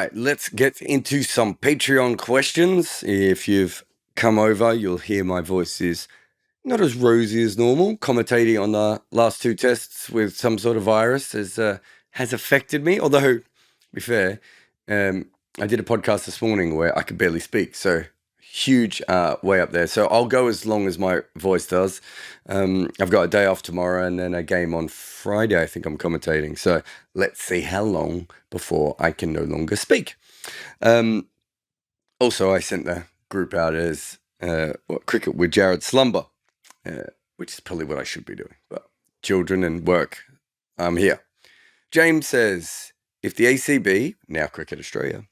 right, let's get into some Patreon questions. If you've come over, you'll hear my voice is not as rosy as normal. Commentating on the last two tests with some sort of virus has affected me. Although, to be fair, I did a podcast this morning where I could barely speak, so huge way up there. So I'll go as long as my voice does. I've got a day off tomorrow and then a game on Friday. I think I'm commentating. So let's see how long before I can no longer speak. Also, I sent the group out as cricket with Jarrod Slumber, which is probably what I should be doing. But children and work, I'm here. James says, if the ACB, now Cricket Australia,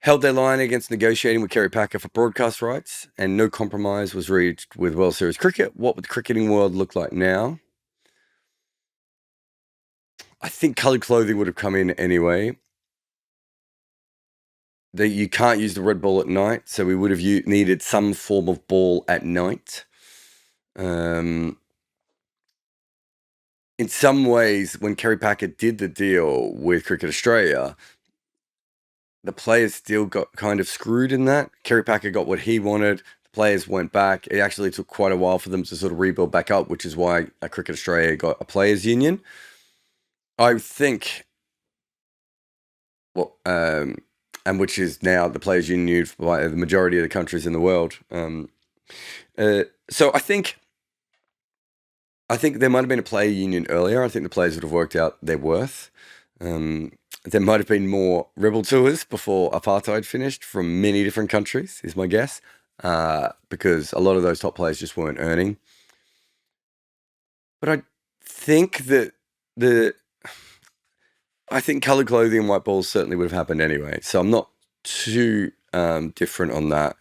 held their line against negotiating with Kerry Packer for broadcast rights and no compromise was reached with World Series cricket, what would the cricketing world look like now? I think coloured clothing would have come in anyway. You can't use the red ball at night, so we would have needed some form of ball at night. In some ways, when Kerry Packer did the deal with Cricket Australia, the players still got kind of screwed in that. Kerry Packer got what he wanted. The players went back. It actually took quite a while for them to sort of rebuild back up, which is why Cricket Australia got a players' union. I think, and which is now the players' union used by the majority of the countries in the world. So I think there might have been a player union earlier. I think the players would have worked out their worth. There might have been more rebel tours before apartheid finished from many different countries, is my guess, because a lot of those top players just weren't earning. But I think that I think coloured clothing and white balls certainly would have happened anyway. So I'm not too different on that.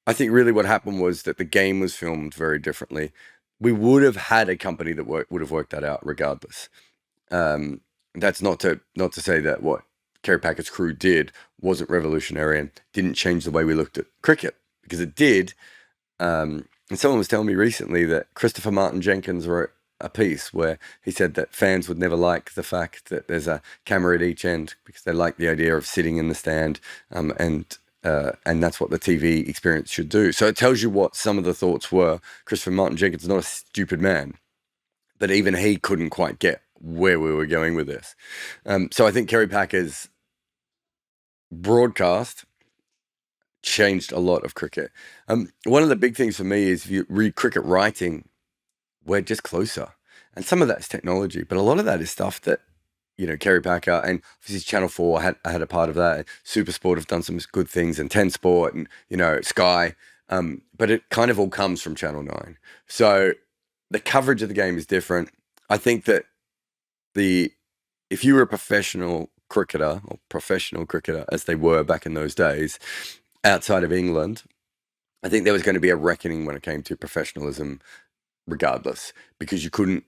I think really what happened was that the game was filmed very differently. We would have had a company that would have worked that out regardless. That's not to say that what Kerry Packer's crew did wasn't revolutionary and didn't change the way we looked at cricket, because it did. And someone was telling me recently that Christopher Martin Jenkins wrote a piece where he said that fans would never like the fact that there's a camera at each end because they like the idea of sitting in the stand, and that's what the TV experience should do. So it tells you what some of the thoughts were. Christopher Martin Jenkins is not a stupid man, but even he couldn't quite get where we were going with this. So I think Kerry Packer's broadcast changed a lot of cricket. One of the big things for me is if you read cricket writing, we're just closer. And some of that's technology, but a lot of that is stuff that, Kerry Packer and obviously Channel 4 had a part of that. Super Sport have done some good things, and 10 Sport and, Sky. But it kind of all comes from Channel 9. So the coverage of the game is different. I think that if you were a professional cricketer as they were back in those days, outside of England, I think there was going to be a reckoning when it came to professionalism regardless, because you couldn't,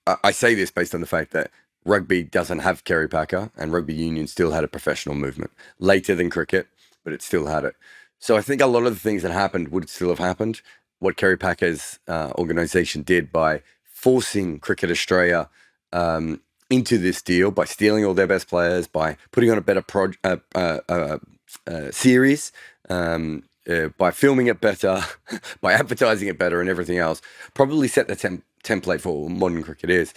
I say this based on the fact that rugby doesn't have Kerry Packer, and rugby union still had a professional movement later than cricket, but it still had it. So I think a lot of the things that happened would still have happened. What Kerry Packer's organisation did by forcing Cricket Australia into this deal, by stealing all their best players, by putting on a better series, by filming it better, by advertising it better and everything else, probably set the template for what modern cricket is.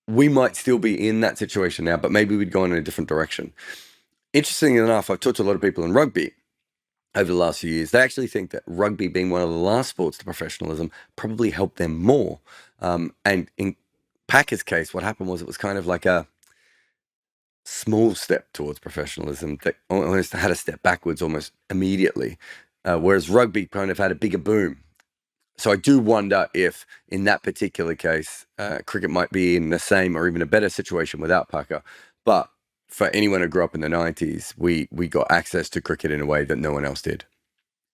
We might still be in that situation now, but maybe we'd go in a different direction. Interestingly enough, I've talked to a lot of people in rugby over the last few years. They actually think that rugby, being one of the last sports to professionalism, probably helped them more. And in Packer's case, what happened was it was kind of like a small step towards professionalism that almost had a step backwards almost immediately, whereas rugby kind of had a bigger boom. So I do wonder if, in that particular case, cricket might be in the same or even a better situation without Packer. But for anyone who grew up in the 90s, we got access to cricket in a way that no one else did.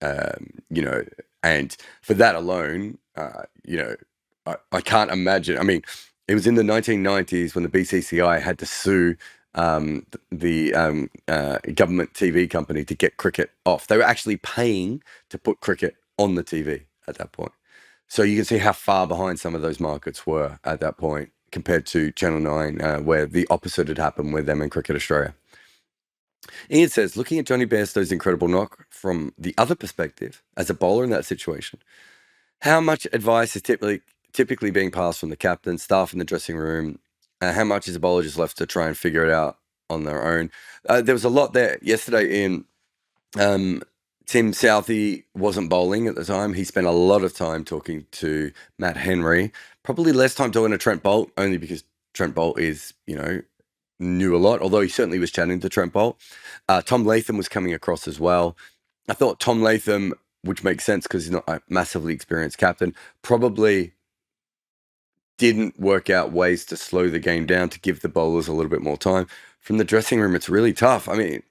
And for that alone, I can't imagine. I mean, it was in the 1990s when the BCCI had to sue the government TV company to get cricket off. They were actually paying to put cricket on the TV at that point. So you can see how far behind some of those markets were at that point compared to Channel 9, where the opposite had happened with them in Cricket Australia. Ian says, looking at Johnny Bairstow's incredible knock from the other perspective, as a bowler in that situation, how much advice is typically being passed from the captain, staff in the dressing room? How much is a bowler just left to try and figure it out on their own? There was a lot there yesterday in Tim Southey wasn't bowling at the time. He spent a lot of time talking to Matt Henry, probably less time talking to Trent Bolt, only because Trent Bolt is, knew a lot, although he certainly was chatting to Trent Bolt. Tom Latham was coming across as well. I thought Tom Latham, which makes sense because he's not a massively experienced captain, probably didn't work out ways to slow the game down to give the bowlers a little bit more time. From the dressing room, it's really tough. I mean,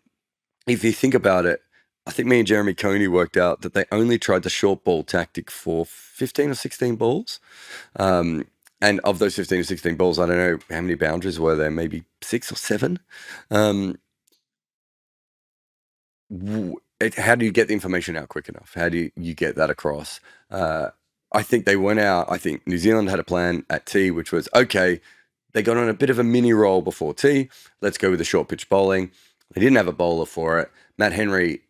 if you think about it, I think me and Jeremy Coney worked out that they only tried the short ball tactic for 15 or 16 balls. And of those 15 or 16 balls, I don't know how many boundaries were there, maybe 6 or 7. How do you get the information out quick enough? How do you get that across? I think they went out. I think New Zealand had a plan at T, which was, okay, they got on a bit of a mini roll before T. Let's go with the short pitch bowling. They didn't have a bowler for it. Matt Henry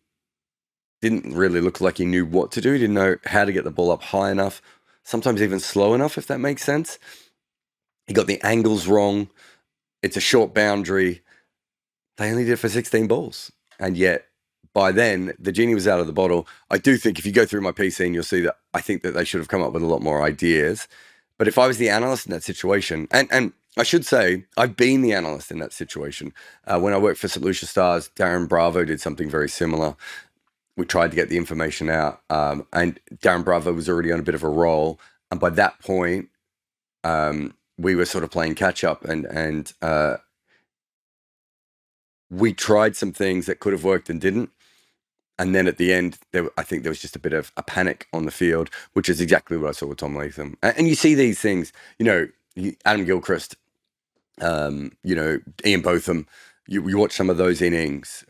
didn't really look like he knew what to do. He didn't know how to get the ball up high enough, sometimes even slow enough, if that makes sense. He got the angles wrong. It's a short boundary. They only did it for 16 balls. And yet, by then, the genie was out of the bottle. I do think if you go through my PC and you'll see that I think that they should have come up with a lot more ideas. But if I was the analyst in that situation, and I should say, I've been the analyst in that situation. When I worked for St. Lucia Stars, Darren Bravo did something very similar. We tried to get the information out, and Darren Bravo was already on a bit of a roll. And by that point, we were sort of playing catch up, and we tried some things that could have worked and didn't. And then at the end, I think there was just a bit of a panic on the field, which is exactly what I saw with Tom Latham. And you see these things, Adam Gilchrist, Ian Botham. You watch some of those innings.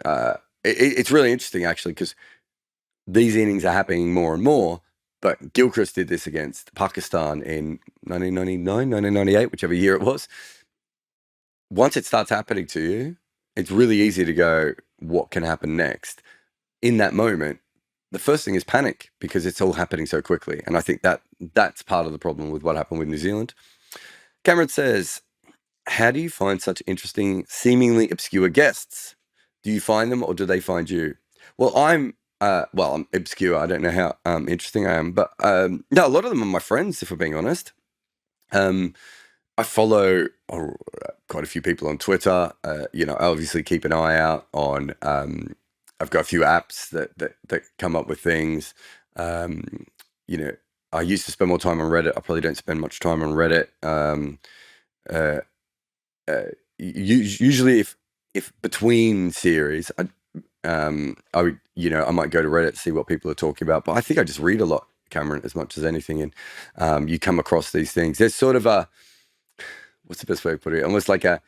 It's really interesting, actually, because these innings are happening more and more, but Gilchrist did this against Pakistan in 1999, 1998, whichever year it was. Once it starts happening to you, it's really easy to go, what can happen next? In that moment, the first thing is panic because it's all happening so quickly. And I think that's part of the problem with what happened with New Zealand. Cameron says, how do you find such interesting, seemingly obscure guests? Do you find them or do they find you? Well, I'm obscure. I don't know how interesting I am, but no, a lot of them are my friends, if we're being honest. I follow quite a few people on Twitter. I obviously keep an eye out on. I've got a few apps that come up with things. I used to spend more time on Reddit. I probably don't spend much time on Reddit. Usually, if between series, I would, I might go to Reddit to see what people are talking about. But I think I just read a lot, Cameron, as much as anything. And you come across these things. There's sort of what's the best way to put it? Almost like a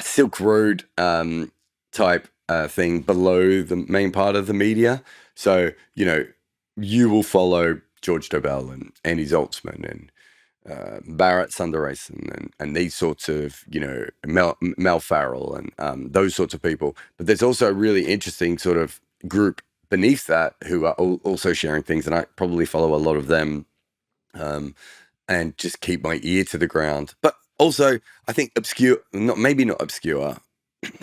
Silk Road type thing below the main part of the media. So, you will follow George Dobell and Andy Zoltzman and Barrett Sundaresan and these sorts of, Mel Farrell and those sorts of people. But there's also a really interesting sort of group beneath that who are also sharing things. And I probably follow a lot of them and just keep my ear to the ground. But also, I think maybe not obscure.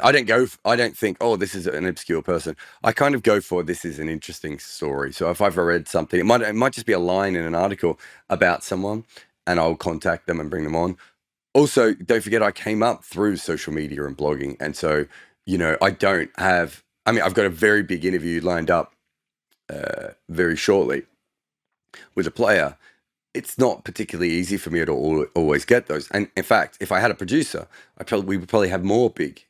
I don't think, oh, this is an obscure person. I kind of go for this is an interesting story. So if I've read something, it might just be a line in an article about someone, and I'll contact them and bring them on. Also, don't forget, I came up through social media and blogging. And so, I've got a very big interview lined up very shortly with a player. It's not particularly easy for me to always get those. And in fact, if I had a producer, we would probably have more big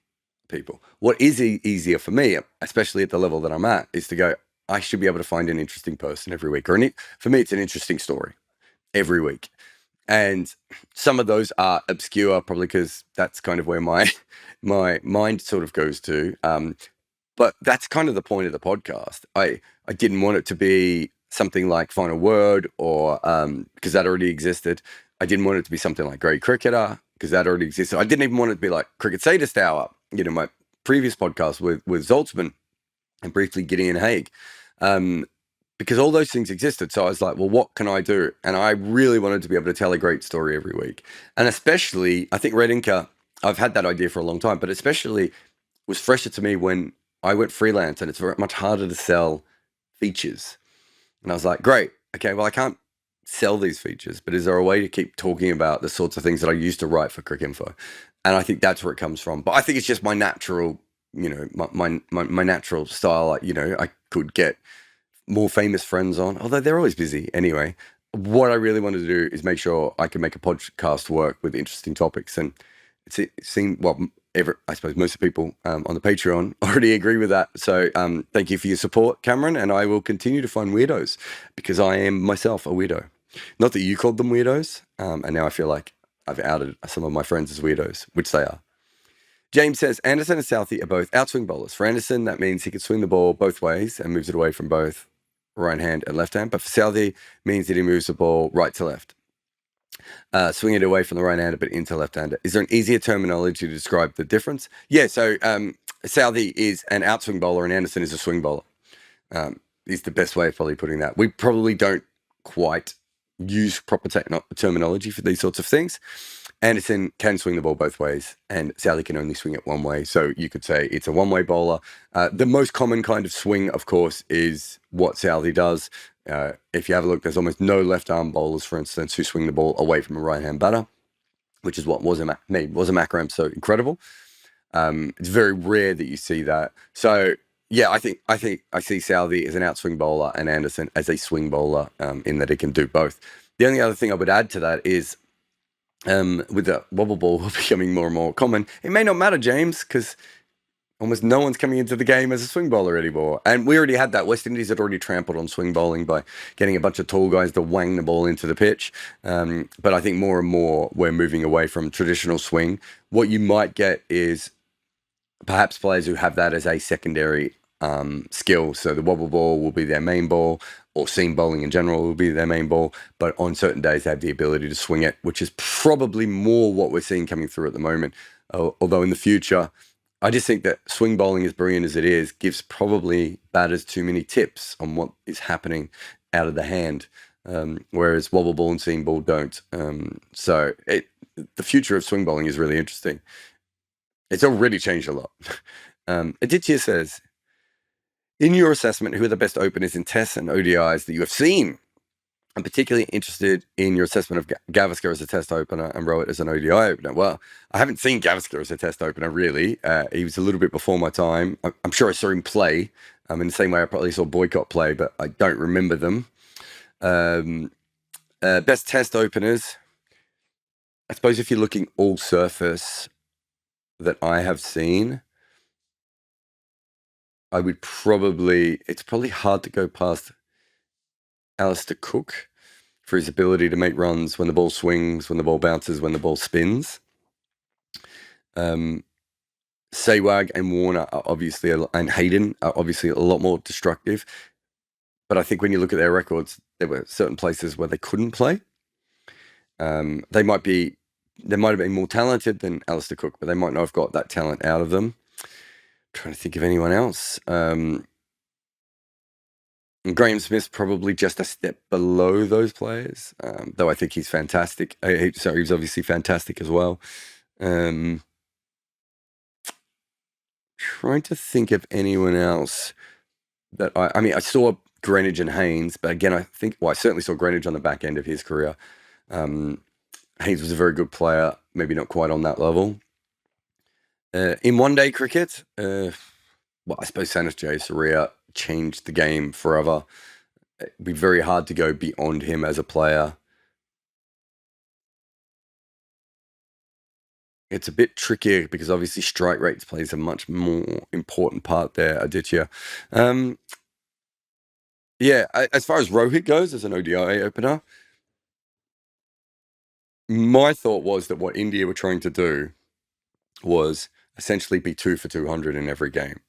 people. What is easier for me, especially at the level that I'm at, is to go, I should be able to find an interesting person every week. For me, it's an interesting story every week. And some of those are obscure, probably because that's kind of where my mind sort of goes to. But that's kind of the point of the podcast. I didn't want it to be something like Final Word or because that already existed. I didn't want it to be something like Great Cricketer because that already existed. I didn't even want it to be like Cricket Sadist Hour. previous podcast with Zoltzman and briefly Gideon Haig, because all those things existed. So I was like, well, what can I do? And I really wanted to be able to tell a great story every week. And especially, I think Red Inca, I've had that idea for a long time, but especially was fresher to me when I went freelance, and it's very much harder to sell features. And I was like, great, okay, well, I can't sell these features, but is there a way to keep talking about the sorts of things that I used to write for Cricinfo? And I think that's where it comes from. But I think it's just my natural, my natural style. Like, I could get more famous friends on, although they're always busy anyway. What I really wanted to do is make sure I can make a podcast work with interesting topics. And it seemed, well, I suppose most of the people on the Patreon already agree with that. So thank you for your support, Cameron, and I will continue to find weirdos, because I am myself a weirdo. Not that you called them weirdos, and now I feel like I've outed some of my friends as weirdos, which they are. James says, Anderson and Southey are both outswing bowlers. For Anderson, that means he can swing the ball both ways and moves it away from both right hand and left hand. But for Southey, means that he moves the ball right to left. Swing it away from the right hander, but into left hander. Is there an easier terminology to describe the difference? Yeah, so Southey is an outswing bowler and Anderson is a swing bowler. Is the best way of probably putting that. We probably don't quite use proper terminology for these sorts of things. Anderson can swing the ball both ways, and Southey can only swing it one way. So you could say it's a one-way bowler. The most common kind of swing, of course, is what Southey does. If you have a look, there's almost no left-arm bowlers, for instance, who swing the ball away from a right-hand batter, which is what made Akram so incredible. It's very rare that you see that. So yeah, I think I see Southey as an outswing bowler and Anderson as a swing bowler, in that he can do both. The only other thing I would add to that is, with the wobble ball becoming more and more common, it may not matter, James, because almost no one's coming into the game as a swing bowler anymore. And we already had that. West Indies had already trampled on swing bowling by getting a bunch of tall guys to wang the ball into the pitch. But I think more and more we're moving away from traditional swing. What you might get is perhaps players who have that as a secondary skill. So the wobble ball will be their main ball, or seam bowling in general will be their main ball. But on certain days, they have the ability to swing it, which is probably more what we're seeing coming through at the moment. Although in the future, I just think that swing bowling, as brilliant as it is, gives probably batters too many tips on what is happening out of the hand, whereas wobble ball and seam ball don't. So the future of swing bowling is really interesting. It's already changed a lot. Aditya says, in your assessment, who are the best openers in tests and ODIs that you have seen? I'm particularly interested in your assessment of Gavaskar as a test opener and Rowett as an ODI opener. Well, I haven't seen Gavaskar as a test opener, really. He was a little bit before my time. I'm sure I saw him play, in the same way I probably saw Boycott play, but I don't remember them. Best test openers. I suppose if you're looking all surface that I have seen, it's probably hard to go past Alistair Cook for his ability to make runs when the ball swings, when the ball bounces, when the ball spins. Sehwag and Warner are obviously, and Hayden are obviously a lot more destructive. But I think when you look at their records, there were certain places where they couldn't play. They might have been more talented than Alistair Cook, but they might not have got that talent out of them. Trying to think of anyone else. Graham Smith's probably just a step below those players, though I think he's fantastic. He's obviously fantastic as well. Trying to think of anyone else that I saw Greenidge and Haynes, but again, I certainly saw Greenidge on the back end of his career. Haynes was a very good player, maybe not quite on that level. In one-day cricket, I suppose Sanis Jayasuriya changed the game forever. It'd be very hard to go beyond him as a player. It's a bit trickier because obviously strike rates plays a much more important part there, Aditya. Yeah, as far as Rohit goes as an ODI opener, my thought was that what India were trying to do was essentially be 2 for 200 in every game.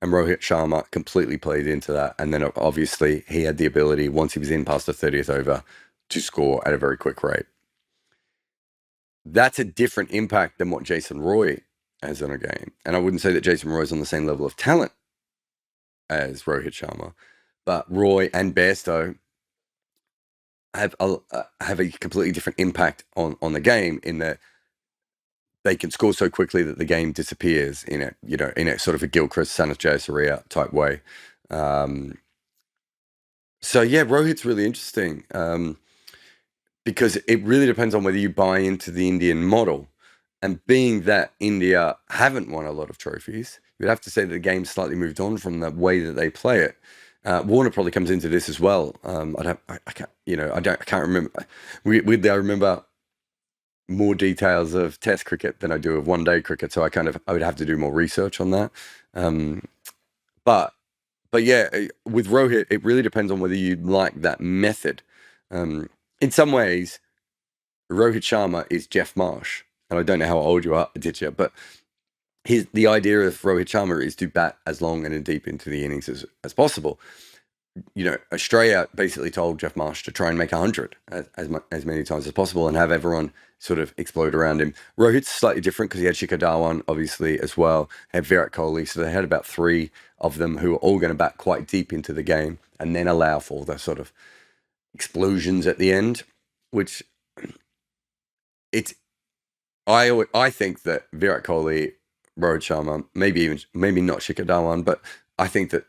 And Rohit Sharma completely played into that. And then obviously he had the ability, once he was in past the 30th over, to score at a very quick rate. That's a different impact than what Jason Roy as on a game. And I wouldn't say that Jason Roy's on the same level of talent as Rohit Sharma, but Roy and Bairstow have a completely different impact on the game in that they can score so quickly that the game disappears in a sort of a Gilchrist, Sanath Jayasuriya type way. So yeah, Rohit's really interesting because it really depends on whether you buy into the Indian model. And being that India haven't won a lot of trophies, you'd have to say that the game's slightly moved on from the way that they play it. Warner probably comes into this as well. I can't remember. Weirdly, I remember more details of Test cricket than I do of one-day cricket, so I would have to do more research on that. But yeah, with Rohit, it really depends on whether you like that method. In some ways, Rohit Sharma is Jeff Marsh, and I don't know how old you are, Aditya, but the idea of Rohit Sharma is to bat as long and as deep into the innings as possible. Australia basically told Jeff Marsh to try and make 100 as many times as possible and have everyone sort of explode around him. Rohit's slightly different because he had Shikhar Dhawan, obviously, as well, had Virat Kohli, so they had about 3 of them who were all going to bat quite deep into the game and then allow for the sort of explosions at the end, which I think that Virat Kohli, Rohit Sharma, maybe not Shikhar Dhawan, but I think that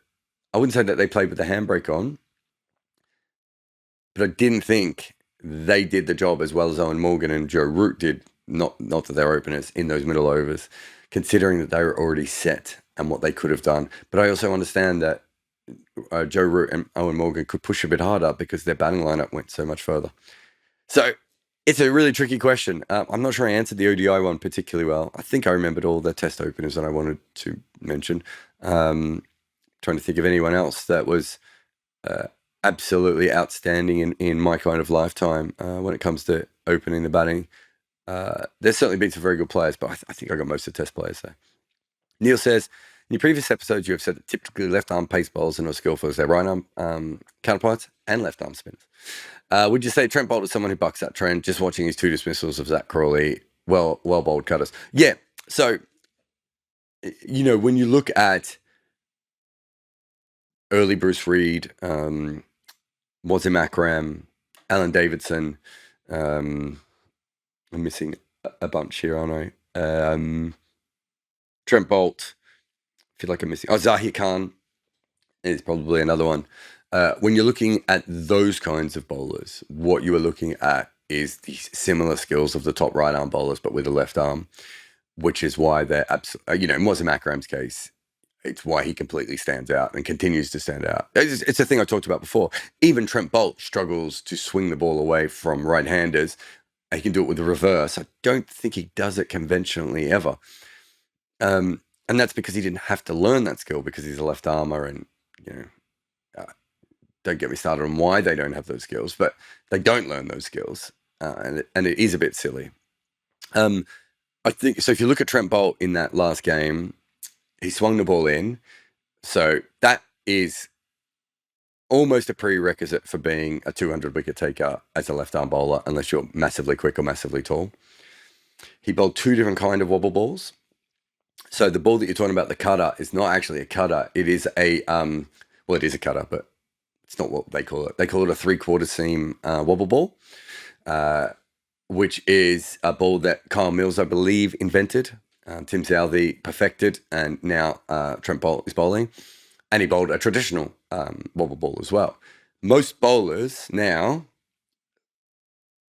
I wouldn't say that they played with the handbrake on, but I didn't think they did the job as well as Owen Morgan and Joe Root did, not that they're openers, in those middle overs, considering that they were already set and what they could have done. But I also understand that Joe Root and Owen Morgan could push a bit harder because their batting lineup went so much further. So it's a really tricky question. I'm not sure I answered the ODI one particularly well. I think I remembered all the Test openers that I wanted to mention. Trying to think of anyone else that was absolutely outstanding in my kind of lifetime when it comes to opening the batting. There's certainly been some very good players, but I think I got most of the Test players there. Neil says, in your previous episodes, you have said that typically left-arm pace bowlers are not skillful as their right-arm counterparts and left-arm spinners. Would you say Trent Boult is someone who bucks that trend, just watching his 2 dismissals of Zach Crawley, well-bowled cutters? Yeah, so, when you look at early Bruce Reid, Wasim Akram, Alan Davidson, I'm missing a bunch here, aren't I? Trent Boult, I feel like I'm missing. Zahir Khan is probably another one. When you're looking at those kinds of bowlers, what you are looking at is the similar skills of the top right arm bowlers, but with the left arm, which is why they're absolutely, in Wasim Akram's case, it's why he completely stands out and continues to stand out. It's a thing I talked about before. Even Trent Boult struggles to swing the ball away from right-handers. He can do it with the reverse. I don't think he does it conventionally ever. And that's because he didn't have to learn that skill because he's a left armer and, don't get me started on why they don't have those skills, but they don't learn those skills. And it is a bit silly. I think, so if you look at Trent Boult in that last game, he swung the ball in. So that is almost a prerequisite for being a 200 wicket taker as a left-arm bowler, unless you're massively quick or massively tall. He bowled 2 different kind of wobble balls. So the ball that you're talking about, the cutter, is not actually a cutter. It is it is a cutter, but it's not what they call it. They call it a 3/4 seam wobble ball, which is a ball that Kyle Mills, I believe, invented. Tim Southey perfected, and now Trent Boult is bowling. And he bowled a traditional wobble ball as well. Most bowlers now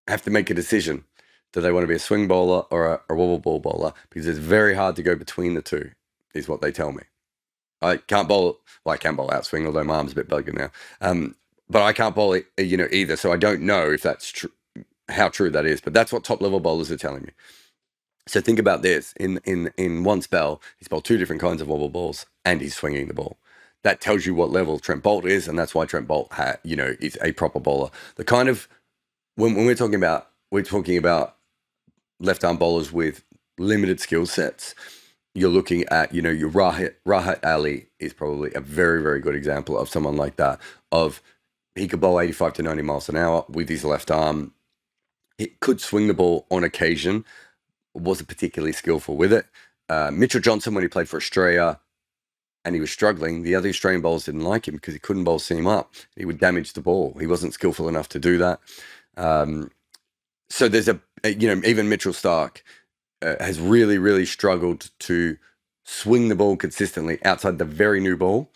have to make a decision. Do they want to be a swing bowler or a wobble ball bowler? Because it's very hard to go between the two, is what they tell me. I can't bowl, I can bowl outswing, although my arm's a bit buggered now. But I can't bowl it, either, so I don't know if that's true, how true that is. But that's what top-level bowlers are telling me. So think about this. In one spell, he's bowled 2 different kinds of wobble balls, and he's swinging the ball. That tells you what level Trent Boult is, and that's why Trent Boult is a proper bowler. The kind of, when we're talking about left-arm bowlers with limited skill sets, you're looking at, your Rahat Ali is probably a very, very good example of someone like that, he could bowl 85 to 90 miles an hour with his left arm. He could swing the ball on occasion, wasn't particularly skillful with it. Mitchell Johnson, when he played for Australia and he was struggling, the other Australian bowlers didn't like him because he couldn't bowl seam up. He would damage the ball. He wasn't skillful enough to do that. So there's even Mitchell Starc has really, really struggled to swing the ball consistently outside the very new ball.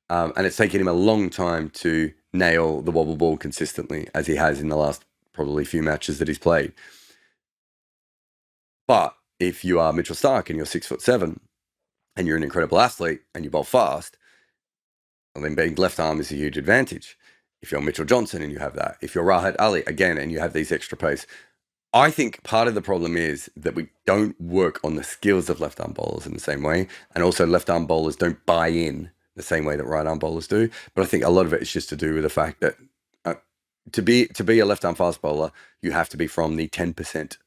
And it's taken him a long time to nail the wobble ball consistently, as he has in the last probably few matches that he's played. But if you are Mitchell Starc and you're 6'7" and you're an incredible athlete and you bowl fast, well, then being left arm is a huge advantage. If you're Mitchell Johnson and you have that, if you're Rahat Ali again and you have these extra pace, I think part of the problem is that we don't work on the skills of left arm bowlers in the same way, and also left arm bowlers don't buy in the same way that right arm bowlers do. But I think a lot of it is just to do with the fact that to be a left arm fast bowler, you have to be from the 10%.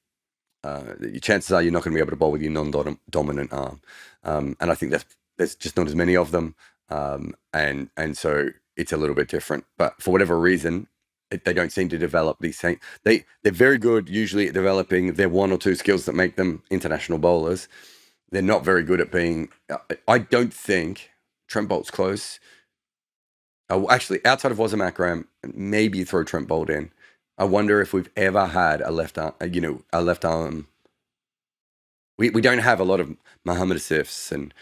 Chances are you're not going to be able to bowl with your non-dominant arm, and I think there's just not as many of them, and so it's a little bit different. But for whatever reason, they don't seem to develop these same. They're very good usually at developing their one or two skills that make them international bowlers. They're not very good at being. I don't think Trent Bolt's close. Actually, outside of Wazam Akram, maybe throw Trent Bolt in. I wonder if we've ever had a left arm. A left arm. We don't have a lot of Muhammad Asifs and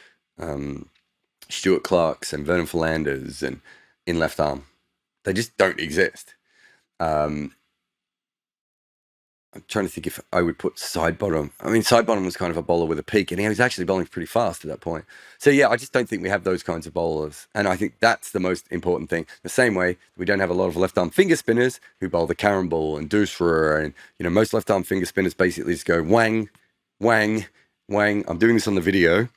Stuart Clarks and Vernon Philanders and in left arm. They just don't exist. I'm trying to think if I would put Sidebottom. I mean, Sidebottom was kind of a bowler with a peak, and he was actually bowling pretty fast at that point. So yeah, I just don't think we have those kinds of bowlers, and I think that's the most important thing. The same way we don't have a lot of left-arm finger spinners who bowl the Karen ball and Doosra, and most left-arm finger spinners basically just go wang, wang, wang. I'm doing this on the video,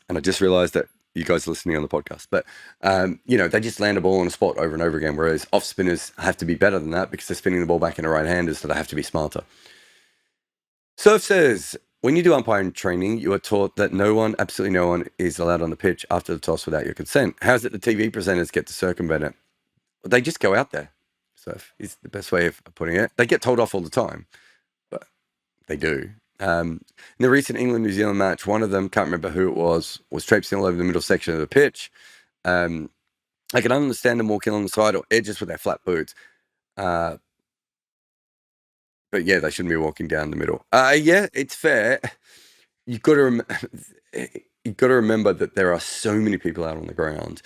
and I just realised that you guys are listening on the podcast, but they just land a ball on a spot over and over again, whereas off spinners have to be better than that because they're spinning the ball back into right-handers, so they have to be smarter. Surf says, when you do umpiring training, you are taught that absolutely no one is allowed on the pitch after the toss without your consent. How is it the TV presenters get to circumvent it? Well, they just go out there. Surf is the best way of putting it. They get told off all the time, but they do. In the recent England-New Zealand match, one of them, can't remember who it was traipsing all over the middle section of the pitch. I can understand them walking on the side or edges with their flat boots. But yeah, they shouldn't be walking down the middle. Yeah, it's fair. You've got to remember that there are so many people out on the ground.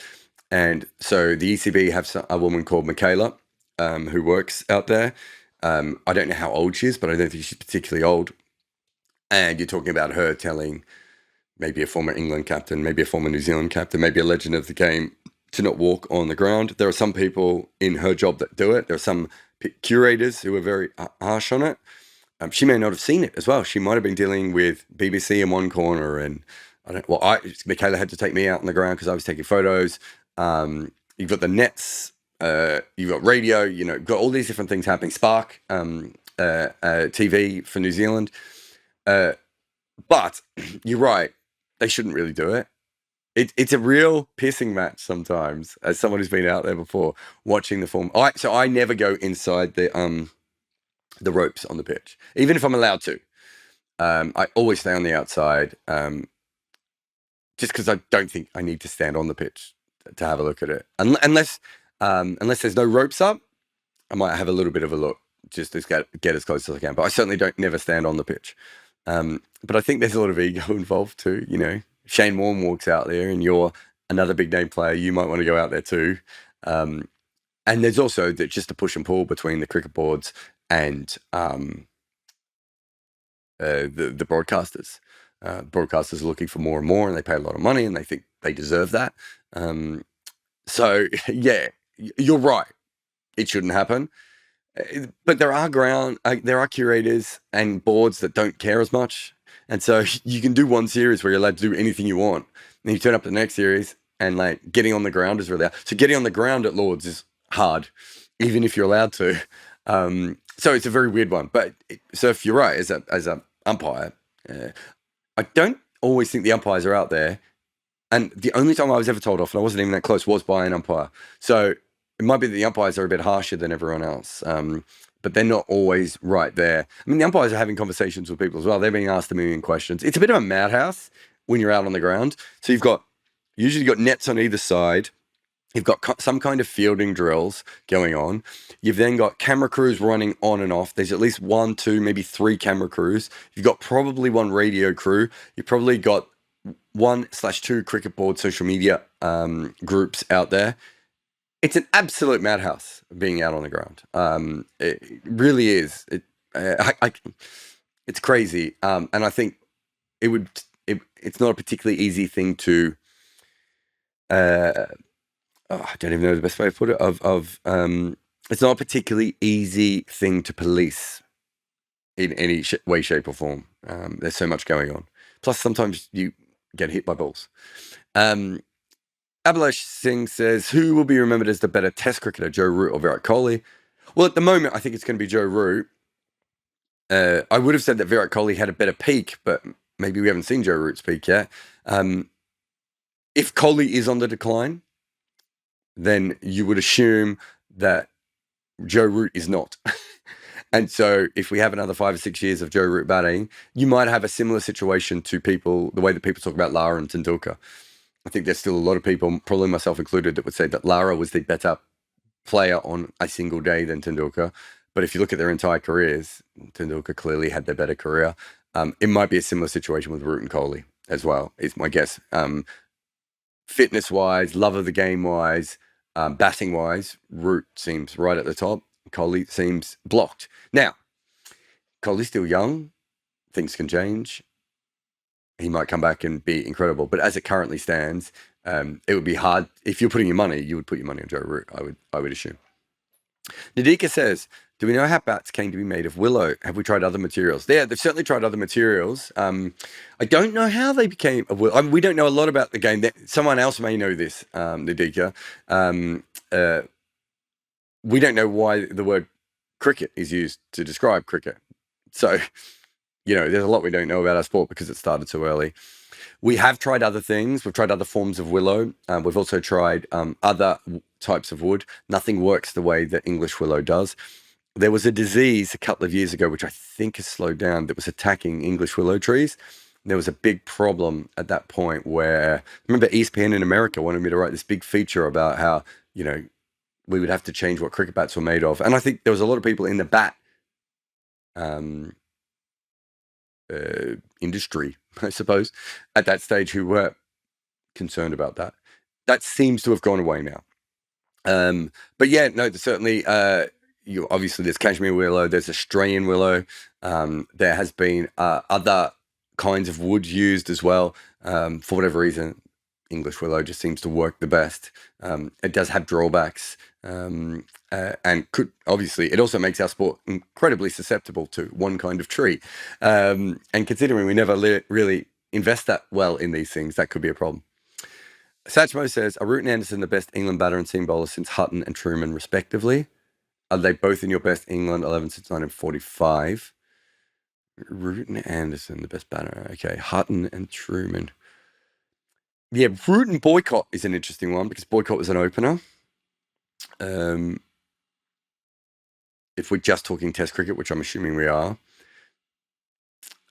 And so the ECB have a woman called Michaela who works out there. I don't know how old she is, but I don't think she's particularly old. And you're talking about her telling maybe a former England captain, maybe a former New Zealand captain, maybe a legend of the game to not walk on the ground. There are some people in her job that do it. There are some curators who are very harsh on it. She may not have seen it as well. She might have been dealing with BBC in one corner, and Michaela had to take me out on the ground because I was taking photos. You've got the nets, you've got radio, you've got all these different things happening. Spark TV for New Zealand. But you're right, they shouldn't really do it. It's a real pissing match sometimes, as someone who's been out there before watching the form. So I never go inside the ropes on the pitch, even if I'm allowed to. I always stay on the outside, just because I don't think I need to stand on the pitch to have a look at it. Unless there's no ropes up, I might have a little bit of a look just to get as close as I can. But I certainly don't never stand on the pitch. But I think there's a lot of ego involved too. Shane Warne walks out there and you're another big name player. You might want to go out there too. And there's also just a push and pull between the cricket boards and the broadcasters. Broadcasters are looking for more and more, and they pay a lot of money, and they think they deserve that. So yeah, you're right. It shouldn't happen. But there are curators and boards that don't care as much. And so you can do one series where you're allowed to do anything you want. And you turn up the next series and getting on the ground is really hard. So getting on the ground at Lords is hard, even if you're allowed to. So it's a very weird one. But so if you're right, as a umpire, I don't always think the umpires are out there. And the only time I was ever told off, and I wasn't even that close, was by an umpire. So it might be that the umpires are a bit harsher than everyone else, but they're not always right there. I mean, the umpires are having conversations with people as well. They're being asked a million questions. It's a bit of a madhouse. when you're out on the ground. So you've usually got nets on either side. You've got some kind of fielding drills going on. You've then got camera crews running on and off. There's at least 1, 2, maybe 3 camera crews. You've got probably 1 radio crew. You've probably got 1/2 cricket board social media groups out there. It's an absolute madhouse being out on the ground. It really is. It's crazy. And I think it's not a particularly easy thing to. I don't even know the best way to put it. It's not a particularly easy thing to police in any way, shape, or form. There's so much going on. Plus, sometimes you get hit by balls. Abhilash Singh says, who will be remembered as the better Test cricketer, Joe Root or Virat Kohli? Well, at the moment, I think it's going to be Joe Root. I would have said that Virat Kohli had a better peak, but maybe we haven't seen Joe Root's peak yet. If Kohli is on the decline, then you would assume that Joe Root is not. And so if we have another 5 or 6 years of Joe Root batting, you might have a similar situation to the way that people talk about Lara and Tendulkar. I think there's still a lot of people, probably myself included, that would say that Lara was the better player on a single day than Tendulkar. But if you look at their entire careers, Tendulkar clearly had their better career. It might be a similar situation with Root and Kohli as well, is my guess. Fitness-wise, love of the game-wise, batting-wise, Root seems right at the top. Kohli seems blocked. Now, Kohli's still young. Things can change. He might come back and be incredible. But as it currently stands, it would be hard. If you're putting your money, you would put your money on Joe Root, I would assume. Nadika says, do we know how bats came to be made of willow? Have we tried other materials? Yeah, they've certainly tried other materials. I don't know how they became a willow. We don't know a lot about the game. Someone else may know this, Nadika. We don't know why the word cricket is used to describe cricket. So, there's a lot we don't know about our sport because it started so early. We have tried other things. We've tried other forms of willow. We've also tried other types of wood. Nothing works the way that English willow does. There was a disease a couple of years ago, which I think has slowed down, that was attacking English willow trees. There was a big problem at that point where, I remember ESPN in America wanted me to write this big feature about how, we would have to change what cricket bats were made of. And I think there was a lot of people in the bat industry, I suppose, at that stage who were concerned about that. That seems to have gone away now. But yeah, no, certainly, obviously there's cashmere willow, there's Australian willow. There has been other kinds of wood used as well. For whatever reason, English willow just seems to work the best. It does have drawbacks. And obviously it also makes our sport incredibly susceptible to one kind of tree. And considering we never really invest that well in these things, that could be a problem. Satchmo says, are Root and Anderson the best England batter and seam bowler since Hutton and Truman respectively? Are they both in your best England 11 since 1945? Root and Anderson, the best batter. Okay, Hutton and Truman. Yeah, Root and Boycott is an interesting one because Boycott was an opener. If we're just talking Test cricket, which I'm assuming we are,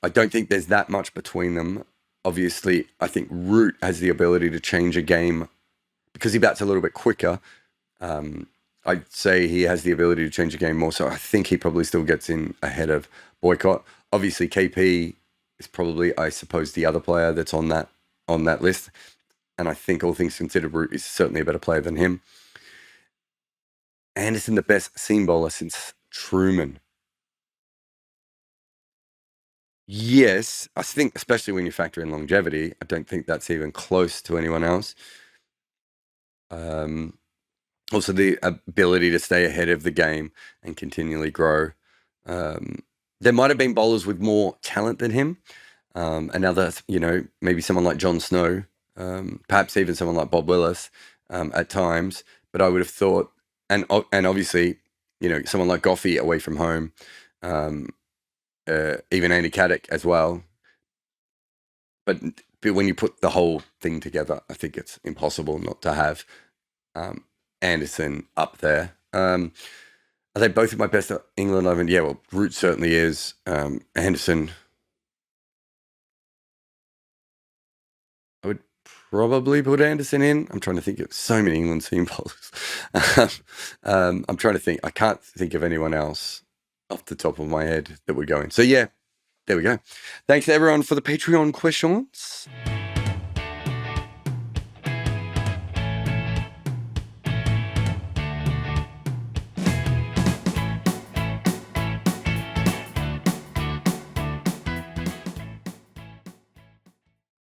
I don't think there's that much between them. Obviously, I think Root has the ability to change a game because he bats a little bit quicker. I'd say he has the ability to change a game more, so I think he probably still gets in ahead of Boycott. Obviously, KP is probably, I suppose, the other player that's on that list. And I think all things considered, Root is certainly a better player than him. Anderson, the best seam bowler since Truman. Yes, I think, especially when you factor in longevity, I don't think that's even close to anyone else. Also, the ability to stay ahead of the game and continually grow. There might have been bowlers with more talent than him. Another, maybe someone like Jon Snow, perhaps even someone like Bob Willis at times. But I would have thought, and obviously, someone like Goffey away from home, even Andy Caddick as well. But when you put the whole thing together, I think it's impossible not to have Anderson up there. Are they both in my best England 11? Yeah, well, Root certainly is. Anderson, probably put Anderson in. I'm trying to think of so many England seam bowlers. I'm trying to think. I can't think of anyone else off the top of my head that would go in. So yeah, there we go. Thanks to everyone for the Patreon questions.